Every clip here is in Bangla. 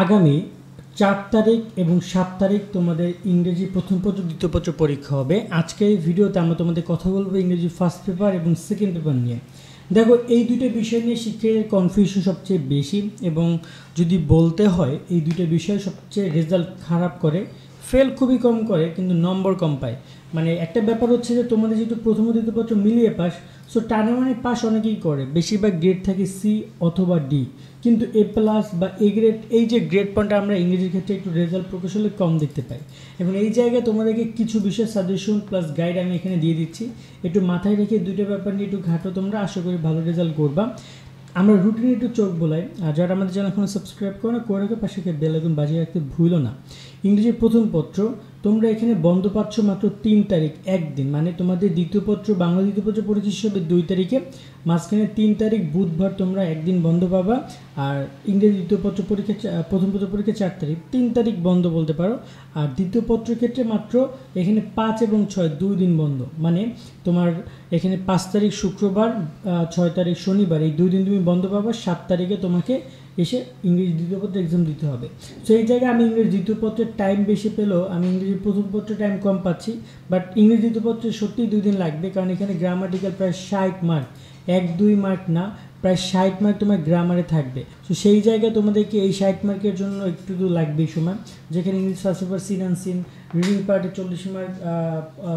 আগামী ৪ তারিখ এবং ৭ তারিখ তোমাদের ইংরেজি প্রথম পত্র দ্বিতীয় পত্র পরীক্ষা হবে। আজকের এই ভিডিওতে আমরা তোমাদের কথা বলবো ইংরেজি ফার্স্ট পেপার এবং সেকেন্ড পেপার নিয়ে। দেখো, এই দুটো বিষয় নিয়ে শিক্ষার্থীদের কনফিউশন সবচেয়ে বেশি, এবং যদি বলতে হয় এই দুটো বিষয় সবচেয়ে রেজাল্ট খারাপ করে, ফেল খুবই কম করে কিন্তু নম্বর কম পায়। মানে একটা ব্যাপার হচ্ছে যে তোমাদের যেহেতু প্রথম ও দ্বিতীয় পত্র মিলিয়ে পাস, সো টানা মানে পাস অনেকেই করে, বেশিরভাগ গ্রেড থাকে সি অথবা ডি, কিন্তু এ প্লাস বা এ গ্রেড, এই যে গ্রেড পয়েন্টটা আমরা ইংরেজির ক্ষেত্রে একটু রেজাল্ট প্রকৌশলে কম দেখতে পাই। এবং এই জায়গায় তোমাদেরকে কিছু বিষয় সাজেশন প্লাস গাইড আমি এখানে দিয়ে দিচ্ছি, একটু মাথায় রেখে দুটো ব্যাপার নিয়ে একটু ঘাটো, তোমরা আশা করি ভালো রেজাল্ট করবা। আমরা রুটিনে একটু চোখ বোলাই, আর যারা আমাদের চ্যানেল এখনো সাবস্ক্রাইব করো না, করে রাখো, পাশে বেল আইকন বাজিয়ে রাখতে ভুলো না। ইংরেজির প্রথম পত্র তোমরা এখানে বন্ধ পাচ্ছ মাত্র ৩ তারিখ, একদিন, মানে তোমাদের দ্বিতীয় পত্র বাংলা দ্বিতীয় পত্র পরীক্ষা হবে ২ তারিখে, মাঝখানে ৩ তারিখ বুধবার তোমরা একদিন বন্ধ পাবা। আর ইংরেজি দ্বিতীয় পত্র পরীক্ষা প্রথম পত্র পরীক্ষা ৪ তারিখ, ৩ তারিখ বন্ধ বলতে পারো। আর দ্বিতীয় পত্রের ক্ষেত্রে মাত্র এখানে ৫ এবং ৬ ২ দিন বন্ধ, মানে তোমার এখানে ৫ তারিখ শুক্রবার, ৬ তারিখ শনিবার, এই ২ দিন তুমি বন্ধ পাবা। ৭ তারিখে তোমাকে এসে ইংরেজি দ্বিতীয় পত্রে এক্সাম দিতে হবে। সো এই জায়গায় আমি ইংরেজি দ্বিতীয় পত্রের টাইম বেশি পেলেও আমি ইংরেজি প্রথম পত্রের টাইম কম পাচ্ছি, বাট ইংরেজি দ্বিতীয় পত্রে সত্যিই ২ দিন লাগবে, কারণ এখানে গ্রামাটিক্যাল প্রায় ৬০ মার্ক, ১-২ মার্ক না, প্রায় ৬০ মার্ক তোমার গ্রামারে থাকবে। সো সেই জায়গায় তোমাদেরকে এই ৬০ মার্কের জন্য একটু তো লাগবেই সময়, যেখানে English first paper seen and seen reading পার্টে ৪০ মার্ক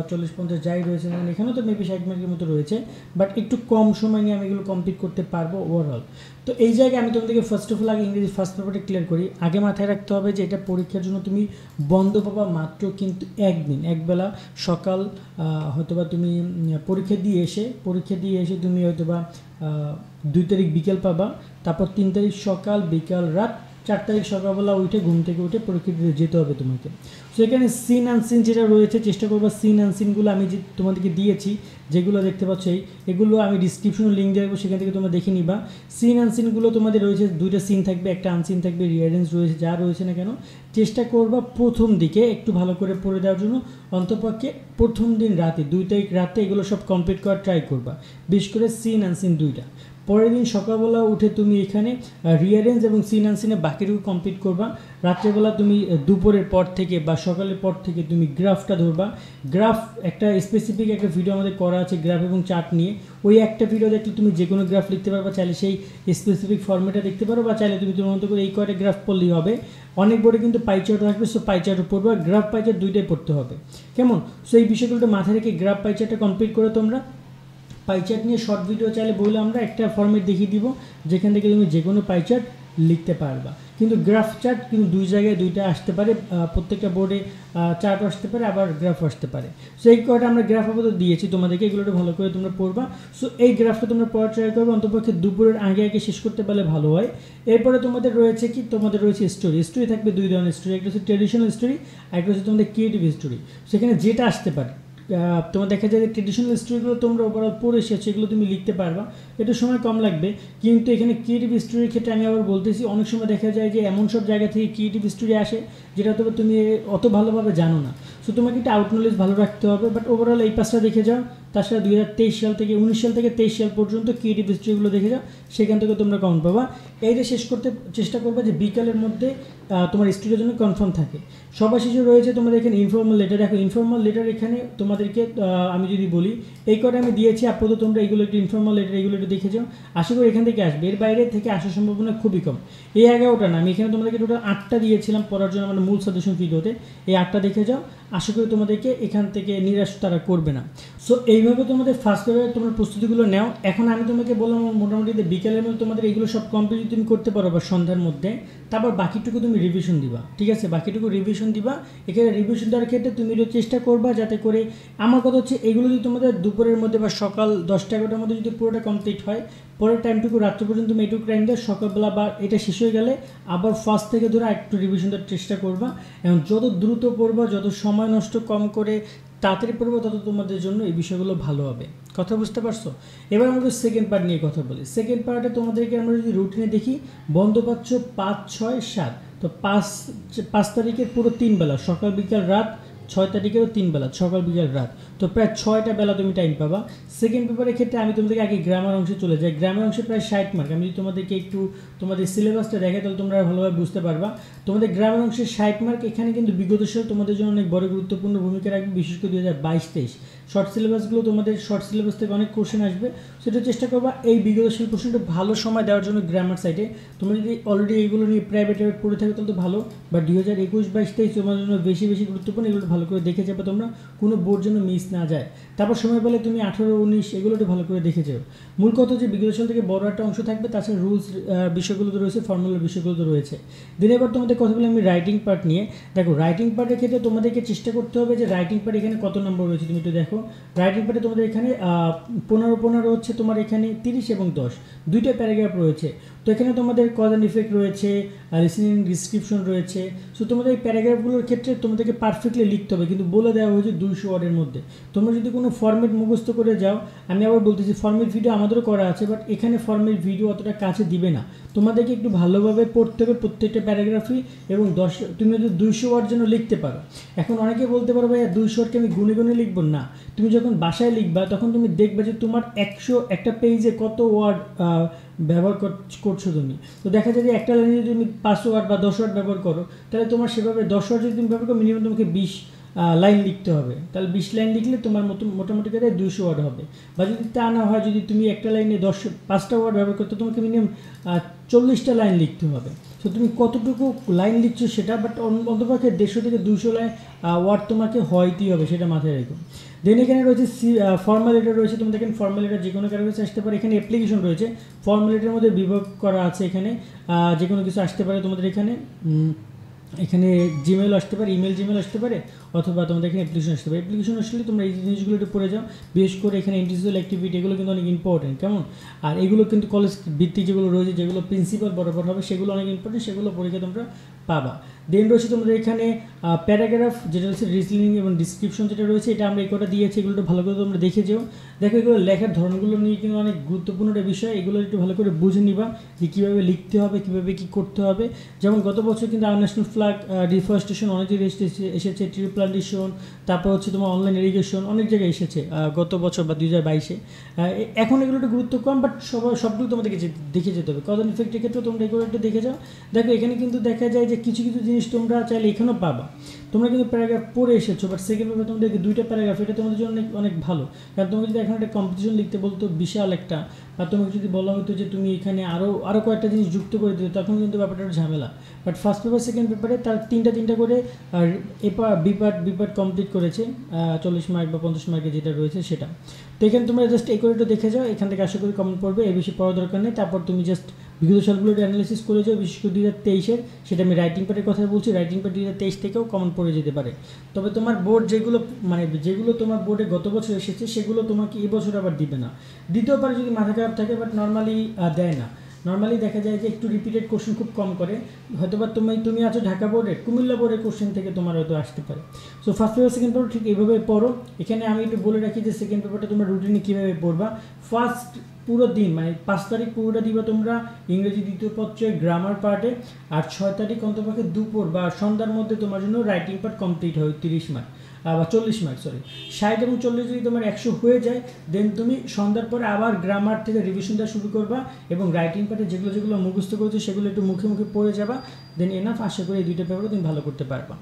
৪০-৫০ যাই রয়েছে, মানে এখানেও তো মেবি ৬০ মার্কের মতো রয়েছে, বাট একটু কম সময় নিয়ে আমি এগুলো কমপ্লিট করতে পারবো ওভারঅল। তো এই জায়গায় আমি তোমাদেরকে ফার্স্ট অফ অল আগে ইংরেজি ফার্স্ট পেপারটা ক্লিয়ার করি। আগে মাথায় রাখতে হবে যে এটা পরীক্ষার জন্য তুমি বন্ধ পাবা মাত্র কিন্তু একদিন, একবেলা সকাল, হয়তোবা তুমি পরীক্ষা দিয়ে এসে তুমি হয়তোবা ২ তারিখ বিকেল পাবা, তারপর ৩ তারিখ সকাল, বিকাল, রাত, ৪ তারিখ সকালবেলা উঠে ঘুম থেকে উঠে পরীক্ষা দিতে যেতে হবে তোমাকে। সো এখানে সিন আনসিন যেটা রয়েছে, চেষ্টা করবা সিন আনসিনগুলো আমি যে তোমাদেরকে দিয়েছি, যেগুলো দেখতে পাচ্ছ এগুলো আমি ডিসক্রিপশনে লিঙ্ক দিয়ে রাখবো, সেখান থেকে তোমরা দেখে নিবা। সিন আনসিনগুলো তোমাদের রয়েছে, 2টা সিন থাকবে, একটা আনসিন থাকবে, রিয়ারেঞ্জ রয়েছে, যা রয়েছে না কেন চেষ্টা করবা প্রথম দিকে একটু ভালো করে পড়ে দেওয়ার জন্য, অন্তপক্ষে প্রথম দিন রাতে ২ তারিখ রাতে এগুলো সব কমপ্লিট করার ট্রাই করবা, বিশেষ করে সিন আনসিন 2টা। পরের দিন সকালবেলা উঠে তুমি এখানে রিয়ারেঞ্জ এবং সিন আনসিনে বাকিটুকু কমপ্লিট করবা। রাত্রেবেলা তুমি দুপুরের পর থেকে বা সকালের পর থেকে তুমি গ্রাফটা ধরবা। গ্রাফ একটা স্পেসিফিক একটা ভিডিও আমাদের করা আছে গ্রাফ এবং চার্ট নিয়ে, ওই একটা ভিডিও দেখলে তুমি যে কোনো গ্রাফ লিখতে পারবা, চাইলে সেই স্পেসিফিক ফর্মেটে দেখতে পারো, বা চাইলে তুমি তোমার মতো করে এই কয়টা গ্রাফ পড়লেই হবে। অনেক বড় কিন্তু পাই চার্ট আসবে, সো পাই চার্টও পড়বা, গ্রাফ পাই চার্ট দুইটাই পড়তে হবে, কেমন? সো এই বিষয়গুলো মাথায় রেখে গ্রাফ পাই চার্টটা কমপ্লিট করে তোমরা পাই চার্ট নিয়ে শর্ট ভিডিও চাইলে বলে আমরা একটা ফর্মেট দেখিয়ে দিব, যেখান থেকে তুমি যে কোনো পাই চার্ট লিখতে পারবা। কিন্তু গ্রাফ চার্ট কিন্তু দুই জায়গায় দুইটা আসতে পারে, প্রত্যেকটা বোর্ডে চার্ট আসতে পারে, আবার গ্রাফ আসতে পারে। সো এই কয়টা আমরা গ্রাফ আপাতত দিয়েছি তোমাদেরকে, এগুলোটা ভালো করে তোমরা পড়বা। সো এই গ্রাফটা তোমরা পড়ার ট্রাই করবে, অন্তপক্ষে দুপুরের আগে শেষ করতে পারলে ভালো হয়। এরপরে তোমাদের রয়েছে কি, তোমাদের রয়েছে স্টোরি থাকবে 2 ধরনের স্টোরি, একটা হচ্ছে ট্রেডিশনাল স্টোরি, আর একটা হচ্ছে তোমাদের ক্রিয়েটিভ স্টোরি। সেখানে যেটা আসতে পারে, তোমার দেখা যায় যে ট্রেডিশনাল স্টোরিগুলো তোমরা ওভারঅল পড়ে এসেছো, এগুলো তুমি লিখতে পারবা, একটু সময় কম লাগবে। কিন্তু এখানে ক্রিয়েটিভ স্টোরির ক্ষেত্রে আমি আবার বলতেছি, অনেক সময় দেখা যায় যে এমন সব জায়গা থেকে ক্রিয়েটিভ স্টোরি আসে যেটা তবে তুমি অত ভালোভাবে জানো না। সো তোমাকে একটা আউট নলেজ ভালো রাখতে হবে, বাট ওভারঅল এই পাশটা দেখে যাও। তাছাড়া 2023 সাল থেকে 19 সাল থেকে 23 সাল পর্যন্ত ক্রিয়েটিভ স্টোরিগুলো দেখে যাও, সেখান থেকে তোমরা কাউন্ট পাবা। এইটা শেষ করতে চেষ্টা করবে যে বিকালের মধ্যে তোমার স্টোরির জন্য কনফার্ম থাকে। সবার শেষে রয়েছে তোমাদের এখানে ইনফর্মাল লেটার। দেখো, ইনফর্মাল লেটার এখানে তোমাদেরকে আমি যদি বলি এই কটা আমি দিয়েছি, আপাতত তোমরা এগুলো একটু ইনফর্মাল লেটার এগুলো একটু দেখে যাও, আশা করি এখান থেকে আসবে, এর বাইরে থেকে আসার সম্ভাবনা খুবই কম। এই 11টা না, আমি এখানে তোমাদেরকে টোটাল 8টা দিয়েছিলাম পড়ার জন্য আমার মূল সাজেশন ভিডিওতে, এই 8টা দেখে যাও, আশা করি তোমাদেরকে এখান থেকে নিরাশ তারা করবে না। সো এইভাবে তোমাদের ফার্স্ট পেপারে তোমার প্রস্তুতিগুলো নাও। এখন আমি তোমাকে বললাম মোটামুটি বিকেলের মধ্যে তোমাদের এগুলো সব কমপ্লিট তুমি করতে পারো বা সন্ধ্যার মধ্যে, তারপর বাকিটুকু তুমি রিভিশন দিবা, ঠিক আছে? বাকিটুকু রিভিশন দিবা। এখানে রিভিশন দেওয়ার ক্ষেত্রে তুমি চেষ্টা করবা যাতে করে, আমার কথা হচ্ছে এগুলো যদি তোমাদের দুপুরের মধ্যে বা সকাল 10টা-11টার মধ্যে যদি পুরোটা কমপ্লিট হয়, পরের টাইমটুকু রাত্র পর্যন্ত তুমি এইটুকু টাইম দেয়, সকালবেলা বা এটা শেষ হয়ে গেলে আবার ফার্স্ট থেকে ধরে একটু রিভিশন দেওয়ার চেষ্টা করবা। এবং যত দ্রুত পড়বা, যত সময় নষ্ট কম করে তাড়াতাড়ি পড়বো, তত তোমাদের জন্য এই বিষয়গুলো ভালো হবে। কথা বুঝতে পারছো? এবার আমরা সেকেন্ড পার্ট নিয়ে কথা বলি। সেকেন্ড পার্টে তোমাদেরকে আমরা যদি রুটিনে দেখি, বন্ধ পাচ্ছ 5, 6, 7। তো 5 তারিখের পুরো 3 বেলা, সকাল বিকাল রাত 6 তারিখেরও 3 বেলা, সকাল বিকাল রাত, তো প্রায় 6টা বেলা তুমি টাইম পাবা। সেকেন্ড পেপারের ক্ষেত্রে আমি তোমাদেরকে আগে গ্রামার অংশে চলে যাই। গ্রামার অংশে প্রায় 60 মার্ক। আমি যদি তোমাদেরকে একটু তোমাদের সিলেবাসটা দেখাই তাহলে তোমরা ভালোভাবে বুঝতে পারবা। তোমাদের গ্রামার অংশে 60 মার্ক, এখানে কিন্তু বিগত সাল তোমাদের জন্য অনেক বড় গুরুত্বপূর্ণ ভূমিকা রাখবে, বিশেষ করে 2022-23 শর্ট সিলেবাসগুলো, তোমাদের শর্ট সিলেবাস থেকে অনেক কোশ্চেন আসবে, সেটা চেষ্টা করবা এই বিগত সাল কোশ্চেনটা ভালো সময় দেওয়ার জন্য গ্রামার সাইডে। তোমরা যদি অলরেডি এইগুলো নিয়ে প্রাইভেট পড়ে থাকো তাহলে তো ভালো, বাট 2021-22-23 তোমার জন্য বেশি গুরুত্বপূর্ণ, এগুলো ভালো করে দেখে যাবে তোমরা, কোনো বোর্ড যেন মিস না যায়। তারপর সময় পেলে তুমি 18-19 এগুলো একটু ভালো করে দেখে যাও। মূল কথা যে বিগত সাল থেকে বড় একটা অংশ থাকবে, তাছাড়া রুলস বিষয়গুলো তো রয়েছে, ফর্মুলার বিষয়গুলো তো রয়েছে। দিন এবার তোমাদের কথা বলে আমি রাইটিং পার্ট নিয়ে। দেখো রাইটিং পার্টের ক্ষেত্রে তোমাদেরকে চেষ্টা করতে হবে যে রাইটিং পার্ট এখানে কত নম্বর রয়েছে তুমি একটু দেখো। রাইটিং পার্টে তোমাদের এখানে 15 হচ্ছে তোমার এখানে 30 এবং 10 দুইটা প্যারাগ্রাফ রয়েছে। তো এখানে তোমাদের কজ অ্যান্ড ইফেক্ট রয়েছে, লিসনিং ডিসক্রিপশন রয়েছে। সো তোমাদের এই প্যারাগ্রাফগুলোর ক্ষেত্রে তোমাদেরকে পারফেক্টলি লিখতে হবে, কিন্তু বলে দেওয়া হয়েছে 200 ওয়ার্ডের মধ্যে। তোমরা যদি কোনো ফর্মেট মুখস্থ করে যাও, আমি আবার বলতেছি ফর্মেট ভিডিও আমাদেরও করা আছে, বাট এখানে ফর্মেট ভিডিও অতটা কাছে দিবে না। তোমাদেরকে একটু ভালোভাবে পড়তে হবে প্রত্যেকটা প্যারাগ্রাফই, এবং তুমি যদি 200 ওয়ার্ড যেন লিখতে পারো। এখন অনেকে বলতে পারো ভাইয়া 200 ওয়ার্ডকে আমি গুনে গুনে লিখবো না। তুমি যখন বাসায় লিখবা তখন তুমি দেখবে যে তোমার একটা পেজে কত ওয়ার্ড ব্যবহার করছো তুমি। তো দেখা যায় যে একটা লাইনে যদি তুমি 500 ওয়ার্ড বা 10 ওয়ার্ড ব্যবহার করো, তাহলে তোমার সেভাবে 10 ওয়ার্ড যদি তুমি ব্যবহার করো, মিনিমাম তোমাকে 20 লাইন লিখতে হবে। তাহলে 20 লাইন লিখলে তোমার মোটামুটি করে 200 ওয়ার্ড হবে। বা যদি তা না হয়, যদি তুমি একটা লাইনে 5টা ওয়ার্ড ব্যবহার করতে, তোমাকে মিনিমাম 40টা লাইন লিখতে হবে। তো তুমি কতটুকু লাইন লিখছো সেটা, বাট অন্তপক্ষে 150 থেকে 200 লাইন ওয়ার্ড তোমাকে হয়তেই হবে, সেটা মাথায় রেখো। দেন এখানে রয়েছে ফর্মাল লেটার রয়েছে, তোমাদের এখানে ফর্মাল লেটার যে কোনো কারো কাছে আসতে পারে। এখানে অ্যাপ্লিকেশন রয়েছে, ফর্মাল লেটারের মধ্যে বিভাগ করা আছে, এখানে যে কোনো কিছু আসতে পারে তোমাদের এখানে জিমেল আসতে পারে, জিমেল আসতে পারে, অথবা তোমাদের এখানে অ্যাপ্লিকেশন আসতে পারে। অ্যাপ্লিকেশন আসলে তোমরা এই জিনিসগুলো একটু পড়ে যাও, বিশেষ করে এখানে ইন্ডিভিজুয়াল অ্যাক্টিভিটি, এগুলো কিন্তু অনেক ইম্পর্টেন্ট, কেমন। আর এগুলো কিন্তু কলেজ ভিত্তিক যেগুলো রয়েছে, যেগুলো প্রিন্সিপাল বরাবর হবে, সেগুলো অনেক ইম্পর্টেন্ট, সেগুলো পরীক্ষা তোমরা পাবা। দেন রয়েছে তোমাদের এখানে প্যারাগ্রাফ, যেটা হচ্ছে রিজনিং এবং ডিসক্রিপশন যেটা রয়েছে, এটা আমরা এই কটা দিয়েছি, এগুলো ভালো করে তোমরা দেখে যাও। দেখো এগুলো লেখার ধরনগুলো নিয়ে কিন্তু অনেক গুরুত্বপূর্ণ একটা বিষয়, এগুলো একটু ভালো করে বুঝে নিবা যে কীভাবে লিখতে হবে, কীভাবে কী করতে হবে। যেমন গত বছর কিন্তু আওয়ার ন্যাশনাল ফ্ল্যাগ, ডিফরেস্টেশন অনেক জায়গায় এসেছে, ট্রি প্লান্টেশন, তারপর হচ্ছে তোমার অনলাইন ইরিগেশন অনেক জায়গায় এসেছে গত বছর বা 2022-এ। এখন এগুলো একটু গুরুত্ব কম, বাট সবগুলো তোমাদেরকে দেখে যেতে হবে। কজ অ্যান্ড ইফেক্টের ক্ষেত্রে তোমরা এগুলো একটু দেখে যাও। দেখো এখানে কিন্তু দেখা যায় যে কিছু কিছু জিনিস তোমরা চাইলে এখানেও পাবা। তোমরা কিন্তু প্যারাগ্রাফ পড়ে এসেছো, বাট সেকেন্ড পেপারে তোমাদেরকে 2টা প্যারাগ্রাফ, এটা তোমাদের জন্য অনেক ভালো। কারণ তোমাকে যদি এখন একটা কম্পিটিশন লিখতে বলতো বিশাল একটা, আর তোমাকে যদি বলা হতো যে তুমি এখানে আরও কয়েকটা জিনিস যুক্ত করে দিতে, তখন কিন্তু ব্যাপারটা ঝামেলা। বাট ফার্স্ট পেপার সেকেন্ড পেপারে তার তিনটা করে বি পার্ট কমপ্লিট করেছে, 40 মার্ক বা 50 মার্কের যেটা রয়েছে সেটা। তো এখানে তোমরা জাস্ট এই করে একটু দেখে যাও, এখান থেকে আশা করি কমেন্ট পড়বে, এই বেশি পড়ার দরকার নেই। তারপর তুমি জাস্ট বিগত সালগুলোর অ্যানালিসিস করে যাও, বিশেষ করে 2023-এর, সেটা আমি রাইটিং পার্টের কথা বলছি। রাইটিং পার্ট 2023 থেকেও কমন পড়ে যেতে পারে। তবে তোমার বোর্ড যেগুলো তোমার বোর্ডে গত বছর এসেছে, সেগুলো তোমাকে এবছর আবার দিবে না, দিতেও পারে যদি মাথা খারাপ থাকে, বাট নর্মালি দেয় না। নর্মালি দেখা যায় যে একটু রিপিটেড কোশ্চেন খুব কম করে, হয়তো বা তুমি আছো ঢাকা বোর্ডে, কুমিল্লা বোর্ডের কোশ্চেন থেকে তোমার হয়তো আসতে পারে। So first paper second paper ঠিক এইভাবে পড়ো। এখানে আমি একটু বলে রাখি যে সেকেন্ড পেপারটা তোমরা রুটিনে কীভাবে পড়বা। ফার্স্ট পুরো দিন 5 তারিখ পুরোটা দিবা তোমরা ইংরেজি দ্বিতীয় পত্রের গ্রামার পার্টে, আর 6 তারিখ অন্তপক্ষে দুপুর বা সন্ধ্যার মধ্যে তোমার জন্য রাইটিং পার্ট কমপ্লিট হয় 30 মার্ক বা 40 মার্ক, 60 এবং 40 যদি তোমার 100 হয়ে যায়, দেন তুমি সন্ধ্যার পরে আবার গ্রামার থেকে রিভিশন দেওয়া শুরু করবা, এবং রাইটিং পার্টে যেগুলো মুখস্থ করেছো সেগুলো একটু মুখে মুখে পড়ে যাবা। দেন এনাফ, আশা করি এই 2টা পেপারও তুমি ভালো করতে পারবা।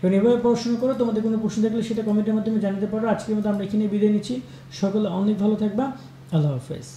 এবং এভাবে পড়াশোনা করো। তোমাদের কোনো প্রশ্ন থাকলে সেটা কমেন্টের মাধ্যমে জানাতে পারো। আজকের মতো আমরা এখানে বিদায় নিচ্ছি। সকলে অনেক ভালো থাকবা। আল্লাহ হাফেজ।